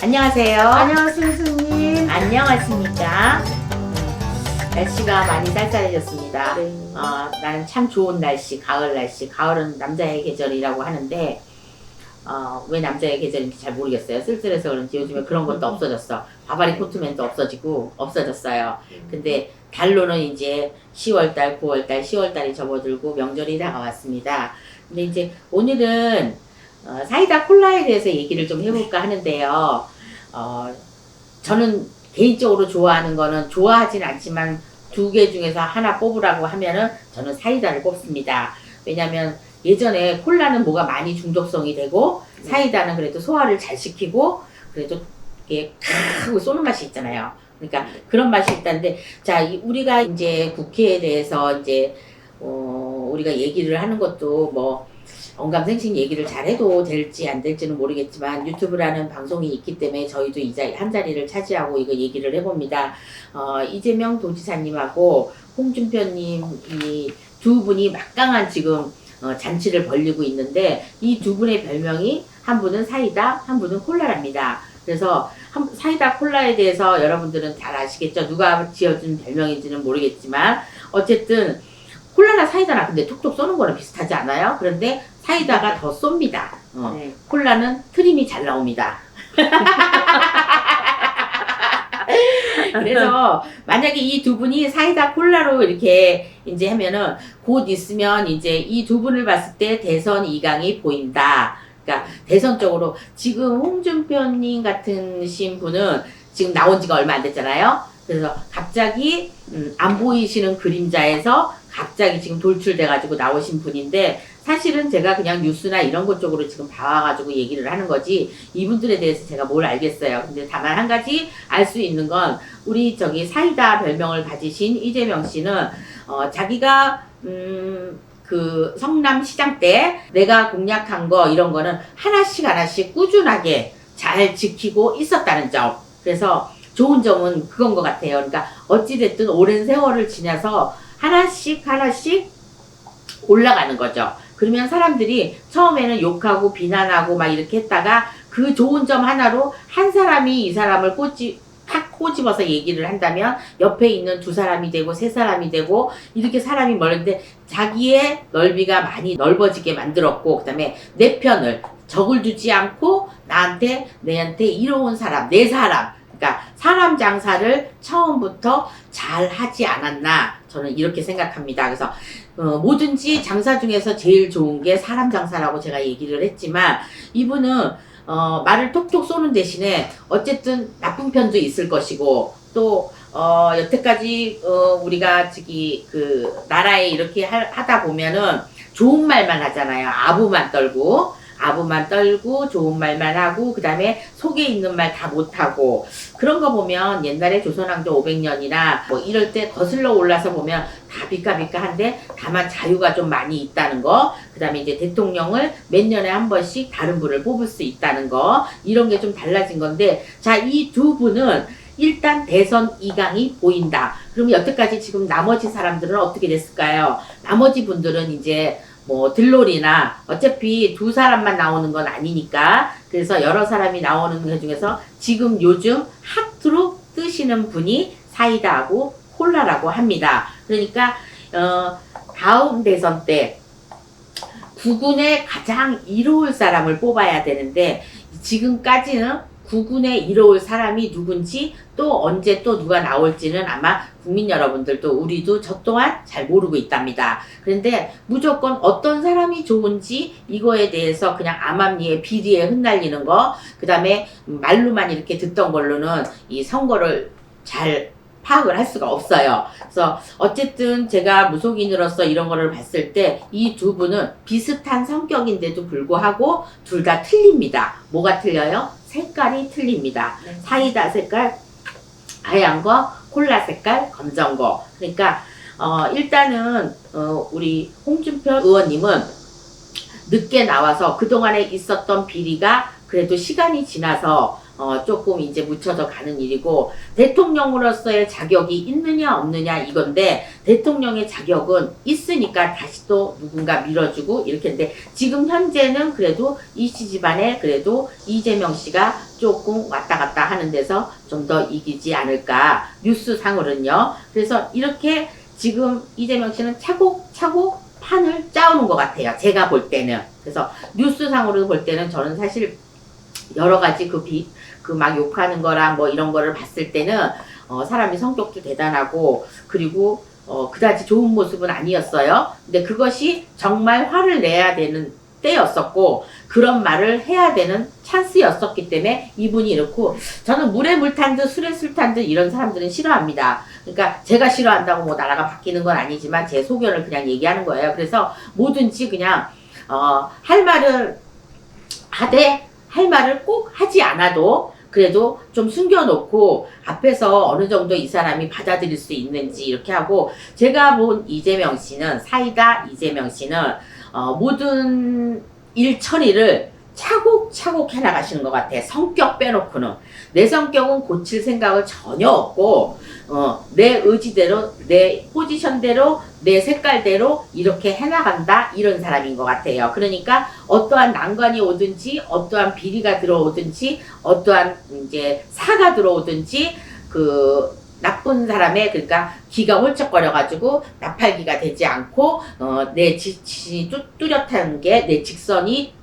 안녕하세요. 안녕하세요, 스님. 안녕하십니까. 날씨가 많이 쌀쌀해졌습니다. 네. 나는 참 좋은 날씨, 가을 날씨. 가을은 남자의 계절이라고 하는데, 왜 남자의 계절인지 잘 모르겠어요. 쓸쓸해서 그런지 요즘에 그런 것도 없어졌어. 바바리 코트맨도 없어졌어요. 근데 달로는 이제 10월달, 9월달, 10월달이 접어들고 명절이 다가왔습니다. 근데 이제 오늘은 사이다 콜라에 대해서 얘기를 좀 해볼까 하는데요. 저는 개인적으로 좋아하는 거는 좋아하진 않지만 두 개 중에서 하나 뽑으라고 하면은 저는 사이다를 뽑습니다. 왜냐면 예전에 콜라는 뭐가 많이 중독성이 되고 사이다는 그래도 소화를 잘 시키고 그래도 이게 크고 쏘는 맛이 있잖아요. 그러니까 그런 맛이 있다는데 자, 우리가 이제 국회에 대해서 이제 우리가 얘기를 하는 것도 뭐 언감생심 얘기를 잘해도 될지 안 될지는 모르겠지만 유튜브라는 방송이 있기 때문에 저희도 한 자리를 차지하고 이거 얘기를 해봅니다. 이재명 도지사님하고 홍준표님 이 두 분이 막강한 지금 잔치를 벌이고 있는데 이 두 분의 별명이 한 분은 사이다, 한 분은 콜라랍니다. 그래서 사이다 콜라에 대해서 여러분들은 잘 아시겠죠? 누가 지어준 별명인지는 모르겠지만 어쨌든 콜라나 사이다나 근데 톡톡 쏘는 거랑 비슷하지 않아요? 그런데 사이다가 더 쏩니다. 네. 콜라는 트림이 잘 나옵니다. 그래서 만약에 이 두 분이 사이다 콜라로 이렇게 이제 하면은 곧 있으면 이제 이 두 분을 봤을 때 대선 2강이 보인다. 그러니까 대선 쪽으로 지금 홍준표님 같은 분은 지금 나온 지가 얼마 안 됐잖아요. 그래서 갑자기 안 보이시는 그림자에서 갑자기 지금 돌출돼가지고 나오신 분인데 사실은 제가 그냥 뉴스나 이런 것 쪽으로 지금 봐와가지고 얘기를 하는 거지 이분들에 대해서 제가 뭘 알겠어요. 근데 다만 한 가지 알 수 있는 건 우리 저기 사이다 별명을 가지신 이재명 씨는 자기가 그 성남시장 때 내가 공약한 거 이런 거는 하나씩 꾸준하게 잘 지키고 있었다는 점. 그래서 좋은 점은 그건 것 같아요. 그러니까 어찌됐든 오랜 세월을 지나서 하나씩 올라가는 거죠. 그러면 사람들이 처음에는 욕하고 비난하고 막 이렇게 했다가 그 좋은 점 하나로 한 사람이 이 사람을 탁 꼬집어서 얘기를 한다면 옆에 있는 두 사람이 되고 세 사람이 되고 이렇게 사람이 멀는데 자기의 넓이가 많이 넓어지게 만들었고 그다음에 내 편을 적을 두지 않고 내한테 이로운 사람, 내 사람 그러니까 사람 장사를 처음부터 잘 하지 않았나 저는 이렇게 생각합니다. 그래서 뭐든지 장사 중에서 제일 좋은 게 사람 장사라고 제가 얘기를 했지만 이분은 말을 톡톡 쏘는 대신에 어쨌든 나쁜 편도 있을 것이고 또 여태까지 우리가 그 나라에 이렇게 하다 보면은 좋은 말만 하잖아요. 아부만 떨고 좋은 말만 하고 그 다음에 속에 있는 말 다 못하고 그런 거 보면 옛날에 조선왕조 500년이나 뭐 이럴 때 거슬러 올라서 보면 다 비까비까한데 다만 자유가 좀 많이 있다는 거 그 다음에 이제 대통령을 몇 년에 한 번씩 다른 분을 뽑을 수 있다는 거 이런 게 좀 달라진 건데 자, 이 두 분은 일단 대선 2강이 보인다. 그럼 여태까지 지금 나머지 사람들은 어떻게 됐을까요? 나머지 분들은 이제 뭐 들놀이나 어차피 두 사람만 나오는 건 아니니까 그래서 여러 사람이 나오는 것 중에서 지금 요즘 핫으로 뜨시는 분이 사이다하고 콜라라고 합니다. 그러니까 다음 대선 때 구군에 가장 이로울 사람을 뽑아야 되는데 지금까지는 구군에 이로울 사람이 누군지 또 언제 또 누가 나올지는 아마 국민 여러분들도 우리도 저 또한 잘 모르고 있답니다. 그런데 무조건 어떤 사람이 좋은지 이거에 대해서 그냥 암암리에 비리에 흩날리는 거 그 다음에 말로만 이렇게 듣던 걸로는 이 선거를 잘 파악을 할 수가 없어요. 그래서 어쨌든 제가 무속인으로서 이런 거를 봤을 때 이 두 분은 비슷한 성격인데도 불구하고 둘 다 틀립니다. 뭐가 틀려요? 색깔이 틀립니다. 사이다 색깔 하얀 거, 콜라 색깔 검정 거. 그러니까 일단은 우리 홍준표 의원님은 늦게 나와서 그동안에 있었던 비리가 그래도 시간이 지나서 조금 이제 묻혀져 가는 일이고, 대통령으로서의 자격이 있느냐 없느냐 이건데, 대통령의 자격은 있으니까 다시 또 누군가 밀어주고 이렇게 했는데, 지금 현재는 그래도 이씨 집안에 그래도 이재명 씨가 조금 왔다 갔다 하는 데서 좀 더 이기지 않을까, 뉴스상으로는요. 그래서 이렇게 지금 이재명 씨는 차곡차곡 판을 짜오는 것 같아요, 제가 볼 때는. 그래서 뉴스상으로 볼 때는 저는 사실 여러 가지 그 막 욕하는 거랑 뭐 이런 거를 봤을 때는 사람이 성격도 대단하고, 그리고 그다지 좋은 모습은 아니었어요. 근데 그것이 정말 화를 내야 되는 때였었고, 그런 말을 해야 되는 찬스였었기 때문에 이분이 이렇고, 저는 물에 물 탄 듯 술에 술 탄 듯 이런 사람들은 싫어합니다. 그러니까 제가 싫어한다고 뭐 나라가 바뀌는 건 아니지만 제 소견을 그냥 얘기하는 거예요. 그래서 뭐든지 그냥 할 말을 하되, 할 말을 꼭 하지 않아도 그래도 좀 숨겨놓고 앞에서 어느 정도 이 사람이 받아들일 수 있는지 이렇게 하고, 제가 본 이재명 씨는, 사이다 이재명 씨는 모든 일 처리를 차곡차곡 해나가시는 것 같아. 성격 빼놓고는. 내 성격은 고칠 생각을 전혀 없고, 내 의지대로, 내 포지션대로, 내 색깔대로 이렇게 해나간다, 이런 사람인 것 같아요. 그러니까 어떠한 난관이 오든지, 어떠한 비리가 들어오든지, 어떠한 이제 사가 들어오든지, 그 나쁜 사람의, 그러니까 기가 홀쩍거려가지고 나팔기가 되지 않고, 내 지침이 뚜렷한 게, 내 직성이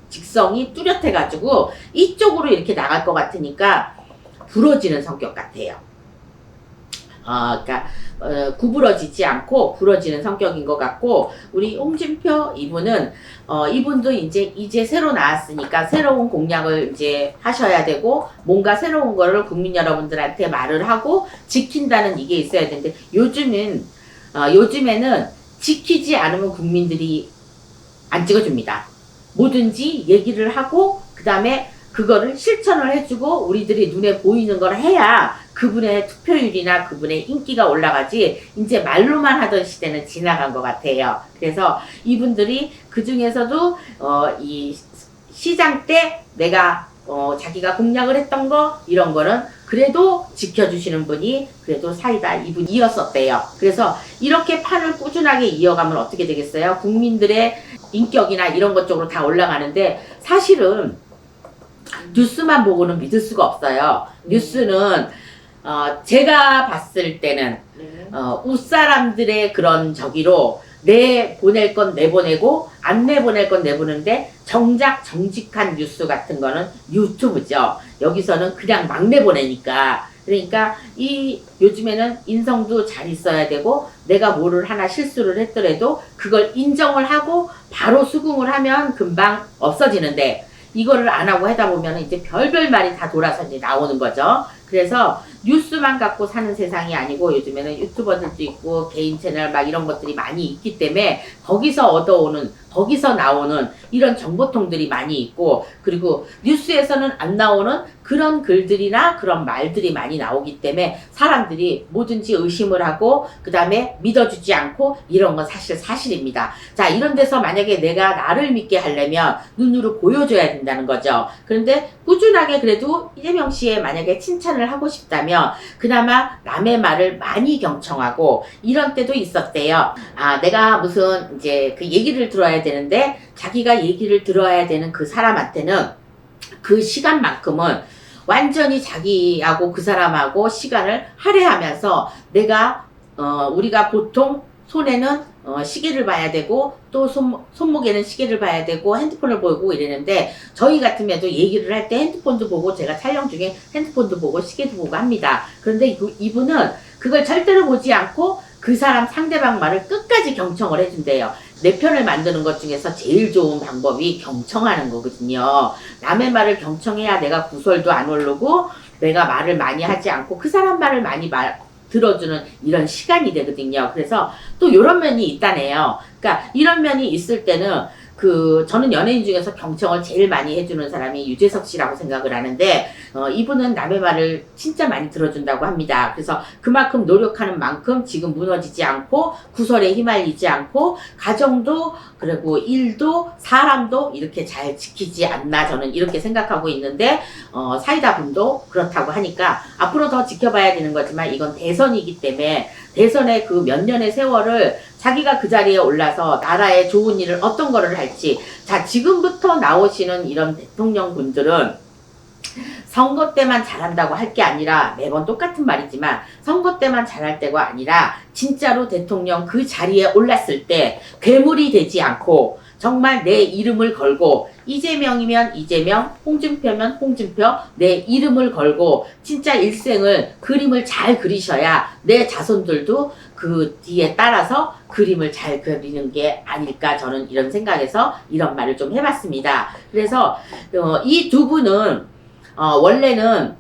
뚜렷해가지고 이쪽으로 이렇게 나갈 것 같으니까 부러지는 성격 같아요. 그러니까 구부러지지 않고 부러지는 성격인 것 같고, 우리 홍준표 이분은 이분도 이제 새로 나왔으니까 새로운 공약을 이제 하셔야 되고, 뭔가 새로운 거를 국민 여러분들한테 말을 하고 지킨다는 이게 있어야 되는데, 요즘에는 지키지 않으면 국민들이 안 찍어줍니다. 뭐든지 얘기를 하고 그 다음에 그거를 실천을 해주고 우리들이 눈에 보이는 걸 해야 그분의 투표율이나 그분의 인기가 올라가지, 이제 말로만 하던 시대는 지나간 것 같아요. 그래서 이분들이 그 중에서도 이 시장 때 내가 자기가 공약을 했던 거 이런 거는 그래도 지켜주시는 분이 그래도 사이다 이분이었었대요. 그래서 이렇게 판을 꾸준하게 이어가면 어떻게 되겠어요? 국민들의 인격이나 이런 것 쪽으로 다 올라가는데, 사실은 뉴스만 보고는 믿을 수가 없어요. 뉴스는 제가 봤을 때는 웃사람들의 그런 저기로 내 보낼 건 내보내고 안 내보낼 건 내보내는데, 정작 정직한 뉴스 같은 거는 유튜브죠. 여기서는 그냥 막 내보내니까. 그러니까 요즘에는 인성도 잘 있어야 되고, 내가 뭐를 하나 실수를 했더라도 그걸 인정을 하고 바로 수긍을 하면 금방 없어지는데, 이거를 안 하고 하다 보면 이제 별별 말이 다 돌아서 이제 나오는 거죠. 그래서 뉴스만 갖고 사는 세상이 아니고, 요즘에는 유튜버들도 있고 개인 채널 막 이런 것들이 많이 있기 때문에 거기서 나오는 이런 정보통들이 많이 있고, 그리고 뉴스에서는 안 나오는 그런 글들이나 그런 말들이 많이 나오기 때문에 사람들이 뭐든지 의심을 하고 그 다음에 믿어주지 않고, 이런 건 사실입니다. 자, 이런 데서 만약에 내가 나를 믿게 하려면 눈으로 보여줘야 된다는 거죠. 그런데 꾸준하게 그래도 이재명 씨의 만약에 칭찬을 하고 싶다면 그나마 남의 말을 많이 경청하고, 이런 때도 있었대요. 내가 무슨 이제 그 얘기를 들어야 되는데, 자기가 얘기를 들어야 되는 그 사람한테는 그 시간만큼은 완전히 자기하고 그 사람하고 시간을 할애하면서, 우리가 보통 손에는 시계를 봐야 되고, 또 손목에는 시계를 봐야 되고 핸드폰을 보고 이러는데, 저희 같으면도 얘기를 할 때 핸드폰도 보고, 제가 촬영 중에 핸드폰도 보고 시계도 보고 합니다. 그런데 이분은 그걸 절대로 보지 않고 그 사람 상대방 말을 끝까지 경청을 해준대요. 내 편을 만드는 것 중에서 제일 좋은 방법이 경청하는 거거든요. 남의 말을 경청해야 내가 구설도 안 오르고, 내가 말을 많이 하지 않고 그 사람 말을 많이 들어주는 이런 시간이 되거든요. 그래서 또 이런 면이 있다네요. 그러니까 이런 면이 있을 때는 저는 연예인 중에서 경청을 제일 많이 해주는 사람이 유재석 씨라고 생각을 하는데, 이분은 남의 말을 진짜 많이 들어준다고 합니다. 그래서 그만큼 노력하는 만큼 지금 무너지지 않고, 구설에 휘말리지 않고, 가정도, 그리고 일도, 사람도 이렇게 잘 지키지 않나, 저는 이렇게 생각하고 있는데, 사이다 분도 그렇다고 하니까, 앞으로 더 지켜봐야 되는 거지만, 이건 대선이기 때문에, 대선의 그 몇 년의 세월을 자기가 그 자리에 올라서 나라에 좋은 일을 어떤 거를 할지. 자, 지금부터 나오시는 이런 대통령 분들은 선거 때만 잘한다고 할 게 아니라, 매번 똑같은 말이지만 선거 때만 잘할 때가 아니라 진짜로 대통령 그 자리에 올랐을 때 괴물이 되지 않고 정말 내 이름을 걸고, 이재명이면 이재명, 홍준표면 홍준표, 내 이름을 걸고 진짜 일생을 그림을 잘 그리셔야 내 자손들도 그 뒤에 따라서 그림을 잘 그리는 게 아닐까, 저는 이런 생각에서 이런 말을 좀 해봤습니다. 그래서 이 두 분은 원래는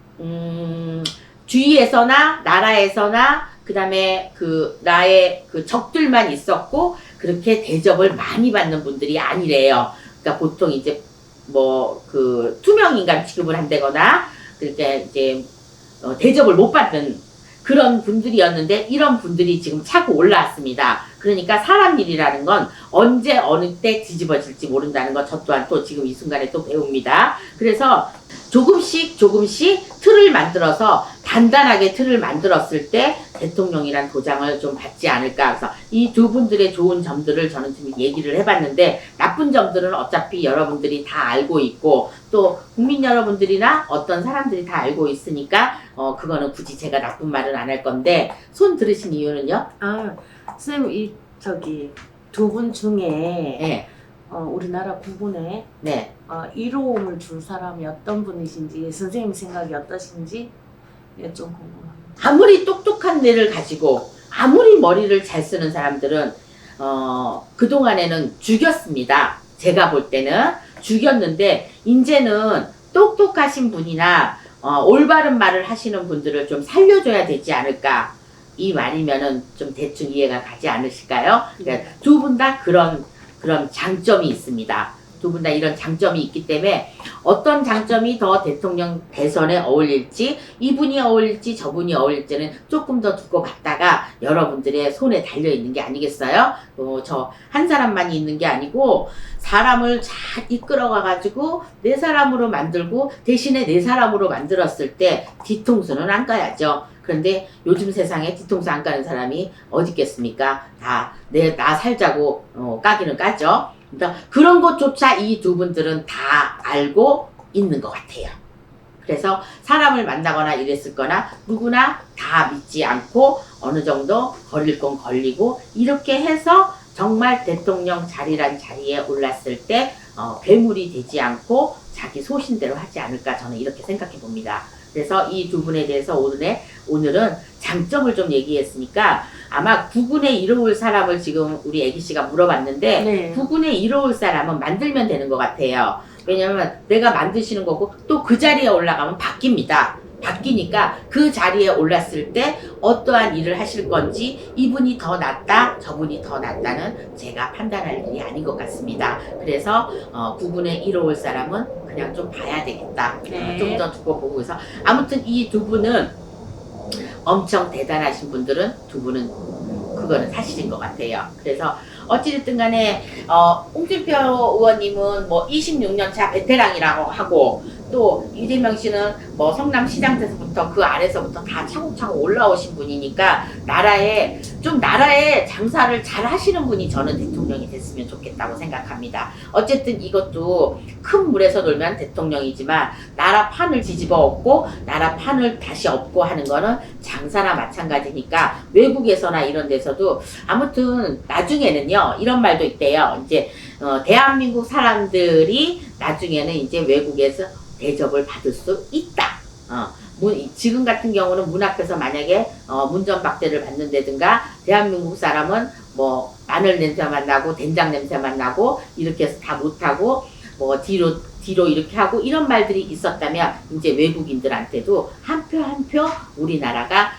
주위에서나 나라에서나 그 다음에 나의 적들만 있었고 그렇게 대접을 많이 받는 분들이 아니래요. 그러니까 보통 이제 투명 인간 취급을 한다거나 그렇게 이제 대접을 못 받는 그런 분들이었는데, 이런 분들이 지금 차고 올라왔습니다. 그러니까 사람 일이라는 건 언제 어느 때 뒤집어질지 모른다는 거, 저 또한 또 지금 이 순간에 또 배웁니다. 그래서 조금씩 틀을 만들어서 단단하게 틀을 만들었을 때 대통령이란 도장을 좀 받지 않을까. 그래서 이 두 분들의 좋은 점들을 저는 지금 얘기를 해봤는데, 나쁜 점들은 어차피 여러분들이 다 알고 있고 또 국민 여러분들이나 어떤 사람들이 다 알고 있으니까 그거는 굳이 제가 나쁜 말은 안 할 건데, 손 들으신 이유는요? 선생님, 두 분 중에 네. 우리나라 국군에 네. 이로움을 줄 사람이 어떤 분이신지, 선생님 생각이 어떠신지 좀 궁금합니다. 아무리 똑똑한 뇌를 가지고 아무리 머리를 잘 쓰는 사람들은 그동안에는 죽였습니다. 제가 볼 때는 죽였는데, 이제는 똑똑하신 분이나 올바른 말을 하시는 분들을 좀 살려줘야 되지 않을까, 이 말이면은 좀 대충 이해가 가지 않으실까요? 그러니까 두 분 다 그런 장점이 있습니다. 두 분 다 이런 장점이 있기 때문에 어떤 장점이 더 대통령 대선에 어울릴지, 이분이 어울릴지 저분이 어울릴지는 조금 더 두고 봤다가 여러분들의 손에 달려있는 게 아니겠어요? 저 한 사람만이 있는 게 아니고 사람을 잘 이끌어가가지고 내 사람으로 만들고, 대신에 내 사람으로 만들었을 때 뒤통수는 안 까야죠. 그런데 요즘 세상에 뒤통수 안 까는 사람이 어디 있겠습니까? 나 살자고 까기는 까죠. 그러니까 그런 것조차 이 두 분들은 다 알고 있는 것 같아요. 그래서 사람을 만나거나 이랬을 거나 누구나 다 믿지 않고 어느 정도 걸릴 건 걸리고, 이렇게 해서 정말 대통령 자리란 자리에 올랐을 때 괴물이 되지 않고 자기 소신대로 하지 않을까, 저는 이렇게 생각해 봅니다. 그래서 이 두 분에 대해서 오늘은 장점을 좀 얘기했으니까, 아마 국군에 이로울 사람을 지금 우리 애기씨가 물어봤는데, 네. 국군에 이로울 사람은 만들면 되는 것 같아요. 왜냐면 내가 만드시는 거고 또 그 자리에 올라가면 바뀝니다. 바뀌니까 그 자리에 올랐을 때 어떠한 일을 하실 건지, 이분이 더 낫다 저분이 더 낫다는 제가 판단할 일이 아닌 것 같습니다. 그래서 국군에 이로울 사람은 그냥 좀 봐야 되겠다. 네. 좀 더 두고 보고 해서, 아무튼 이 두 분은 엄청 대단하신 분들은 두 분은 그거는 사실인 것 같아요. 그래서 어찌됐든 간에 홍준표 의원님은 26년차 베테랑이라고 하고, 또 이재명 씨는 성남시장 때서부터 그 아래서부터 다 차곡차곡 올라오신 분이니까 나라에 장사를 잘 하시는 분이 저는 대통령이 됐으면 좋겠다고 생각합니다. 어쨌든 이것도 큰 물에서 놀면 대통령이지만 나라 판을 뒤집어 엎고 나라 판을 다시 엎고 하는 거는 장사나 마찬가지니까, 외국에서나 이런 데서도 아무튼 나중에는요, 이런 말도 있대요. 이제 대한민국 사람들이 나중에는 이제 외국에서 대접을 받을 수 있다. 지금 같은 경우는 문 앞에서 만약에 문전박대를 받는다든가, 대한민국 사람은 마늘 냄새만 나고 된장 냄새만 나고 이렇게 해서 다 못하고 뒤로 이렇게 하고 이런 말들이 있었다면, 이제 외국인들한테도 한 표 한 표 우리나라가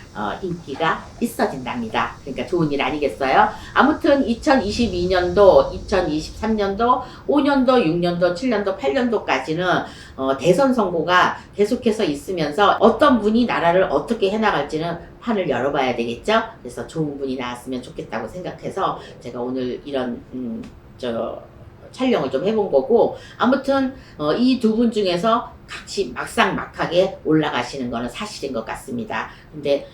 인기가 있어진답니다. 그러니까 좋은 일 아니겠어요? 아무튼 2022년도, 2023년도, 5년도, 6년도, 7년도, 8년도까지는 대선 선거가 계속해서 있으면서 어떤 분이 나라를 어떻게 해나갈지는 판을 열어봐야 되겠죠? 그래서 좋은 분이 나왔으면 좋겠다고 생각해서 제가 오늘 이런 촬영을 좀 해본 거고, 아무튼 이 두 분 중에서 같이 막상막하게 올라가시는 거는 사실인 것 같습니다. 근데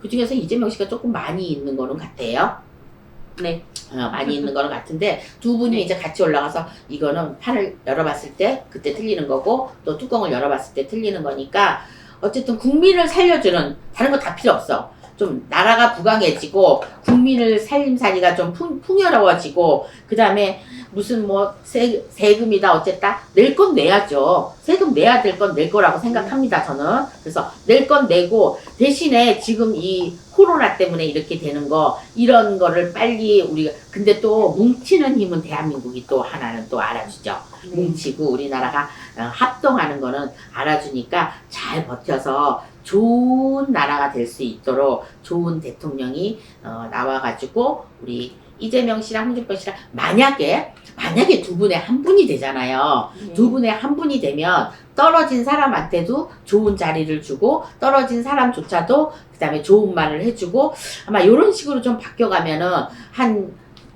그 중에서 이재명 씨가 조금 많이 있는 거는 같아요. 네. 많이 있는 거는 같은데 두 분이 네. 이제 같이 올라가서 이거는 판을 열어봤을 때 그때 틀리는 거고 또 뚜껑을 열어봤을 때 틀리는 거니까 어쨌든 국민을 살려주는 다른 거 다 필요 없어. 좀 나라가 부강해지고 국민을 살림살이가 좀 풍요로워지고 그 다음에 무슨 뭐 세금이다 어쨌다 낼 건 내야죠. 세금 내야 될 건 낼 거라고 생각합니다. 저는. 그래서 낼 건 내고 대신에 지금 이 코로나 때문에 이렇게 되는 거 이런 거를 빨리 우리가 근데 또 뭉치는 힘은 대한민국이 또 하나는 또 알아주죠. 뭉치고 우리나라가 합동하는 거는 알아주니까 잘 버텨서 좋은 나라가 될 수 있도록 좋은 대통령이 나와가지고 우리 이재명 씨랑 홍준표 씨랑 만약에 두 분의 한 분이 되잖아요. 두 분의 한 분이 되면 떨어진 사람한테도 좋은 자리를 주고 떨어진 사람조차도 그 다음에 좋은 말을 해주고 아마 이런 식으로 좀 바뀌어가면은 한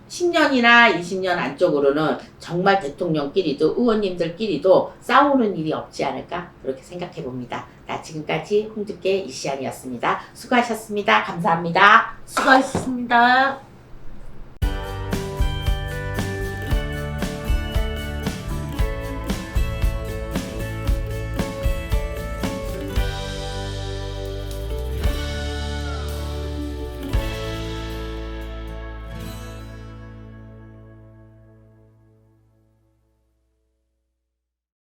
10년이나 20년 안쪽으로는 정말 대통령끼리도 의원님들끼리도 싸우는 일이 없지 않을까 그렇게 생각해 봅니다. 지금까지 홍두깨 이시안이었습니다. 수고하셨습니다. 감사합니다. 수고하셨습니다.